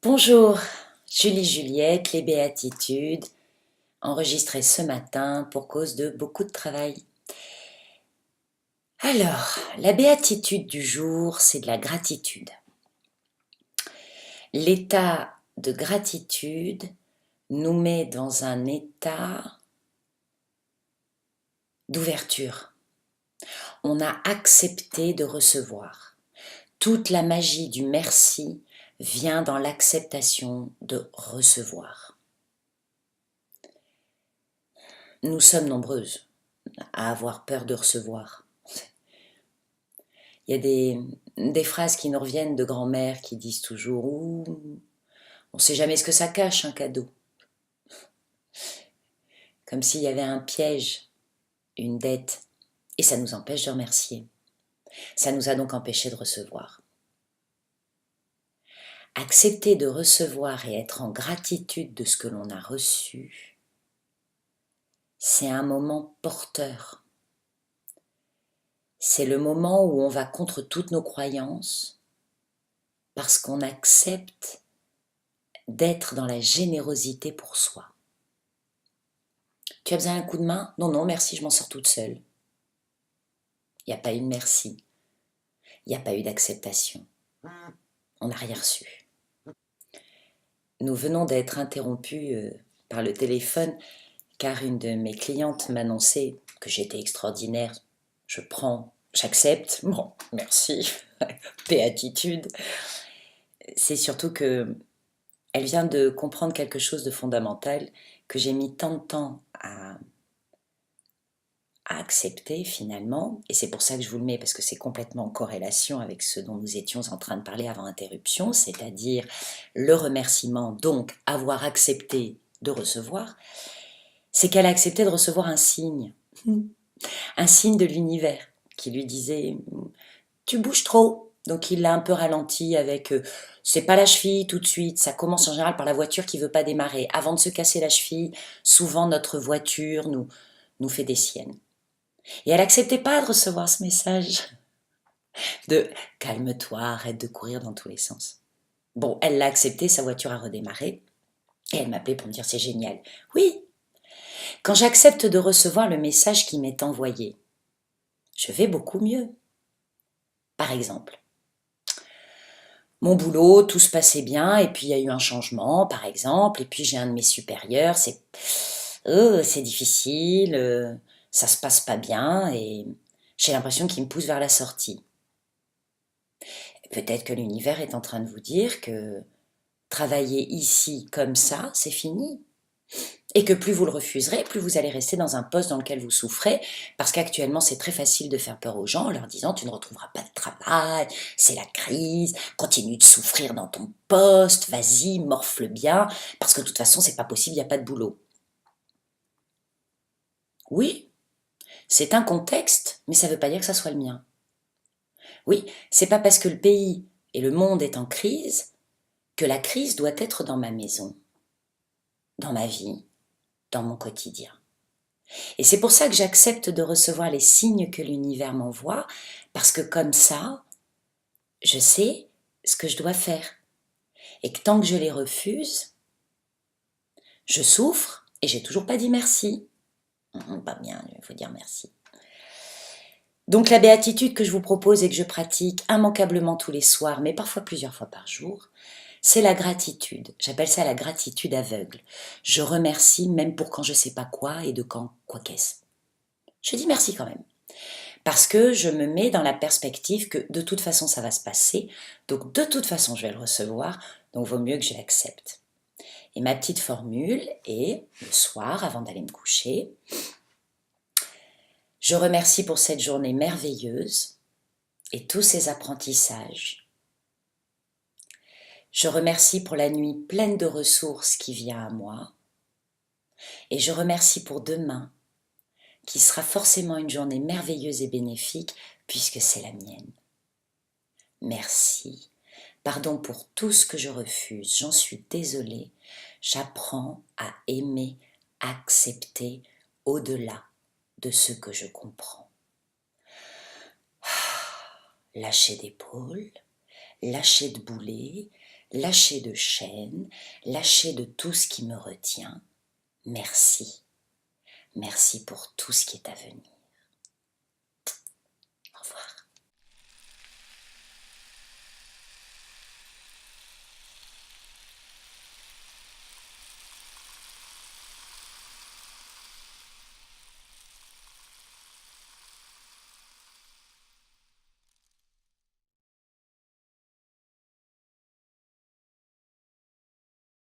Bonjour, Julie Juliette, les béatitudes, enregistrées ce matin pour cause de beaucoup de travail. Alors, la béatitude du jour, c'est de la gratitude. L'état de gratitude nous met dans un état d'ouverture. On a accepté de recevoir. Toute la magie du merci vient dans l'acceptation de recevoir. Nous sommes nombreuses à avoir peur de recevoir. Il y a des phrases qui nous reviennent de grand-mère qui disent toujours Ouh, on ne sait jamais ce que ça cache, un cadeau. Comme s'il y avait un piège, une dette, et ça nous empêche de remercier. Ça nous a donc empêché de recevoir. Accepter de recevoir et être en gratitude de ce que l'on a reçu, c'est un moment porteur. C'est le moment où on va contre toutes nos croyances parce qu'on accepte d'être dans la générosité pour soi. Tu as besoin d'un coup de main? Non, non, merci, je m'en sors toute seule. Il n'y a pas eu de merci. Il n'y a pas eu d'acceptation. On n'a rien reçu. Nous venons d'être interrompus par le téléphone car une de mes clientes m'annonçait que j'étais extraordinaire. Je prends, j'accepte. Bon, merci. Béatitude. C'est surtout que elle vient de comprendre quelque chose de fondamental que j'ai mis tant de temps à accepter finalement, et c'est pour ça que je vous le mets parce que c'est complètement en corrélation avec ce dont nous étions en train de parler avant interruption, c'est-à-dire le remerciement, donc avoir accepté de recevoir, c'est qu'elle a accepté de recevoir un signe de l'univers qui lui disait tu bouges trop. Donc il l'a un peu ralenti avec c'est pas la cheville tout de suite, ça commence en général par la voiture qui veut pas démarrer. Avant de se casser la cheville, souvent notre voiture nous fait des siennes. Et elle acceptait pas de recevoir ce message de calme-toi, arrête de courir dans tous les sens. Bon, elle l'a accepté, sa voiture a redémarré et elle m'appelait pour me dire c'est génial. Oui, quand j'accepte de recevoir le message qui m'est envoyé, je vais beaucoup mieux. Par exemple, mon boulot, tout se passait bien et puis il y a eu un changement, par exemple, et puis j'ai un de mes supérieurs, c'est difficile, ça se passe pas bien et j'ai l'impression qu'il me pousse vers la sortie. Peut-être que l'univers est en train de vous dire que travailler ici comme ça, c'est fini. Et que plus vous le refuserez, plus vous allez rester dans un poste dans lequel vous souffrez, parce qu'actuellement c'est très facile de faire peur aux gens en leur disant tu ne retrouveras pas de travail, c'est la crise, continue de souffrir dans ton poste, vas-y, morfle bien, parce que de toute façon c'est pas possible, il n'y a pas de boulot. Oui, c'est un contexte, mais ça ne veut pas dire que ça soit le mien. Oui, c'est pas parce que le pays et le monde est en crise que la crise doit être dans ma maison, dans ma vie, dans mon quotidien. Et c'est pour ça que j'accepte de recevoir les signes que l'univers m'envoie, parce que comme ça, je sais ce que je dois faire. Et que tant que je les refuse, je souffre et j'ai toujours pas dit merci. Pas bien, il faut dire merci. Donc la béatitude que je vous propose et que je pratique immanquablement tous les soirs, mais parfois plusieurs fois par jour, c'est la gratitude. J'appelle ça la gratitude aveugle. Je remercie même pour quand je sais pas quoi et de quand quoi qu'est-ce. Je dis merci quand même. Parce que je me mets dans la perspective que de toute façon ça va se passer, donc de toute façon je vais le recevoir, donc vaut mieux que je l'accepte. Et ma petite formule est, le soir avant d'aller me coucher, je remercie pour cette journée merveilleuse et tous ces apprentissages. Je remercie pour la nuit pleine de ressources qui vient à moi. Et je remercie pour demain, qui sera forcément une journée merveilleuse et bénéfique, puisque c'est la mienne. Merci. Pardon pour tout ce que je refuse, j'en suis désolée. J'apprends à aimer, accepter au-delà de ce que je comprends. Lâcher d'épaule, lâcher de boulet, lâcher de chaîne, lâcher de tout ce qui me retient. Merci. Merci pour tout ce qui est à venir.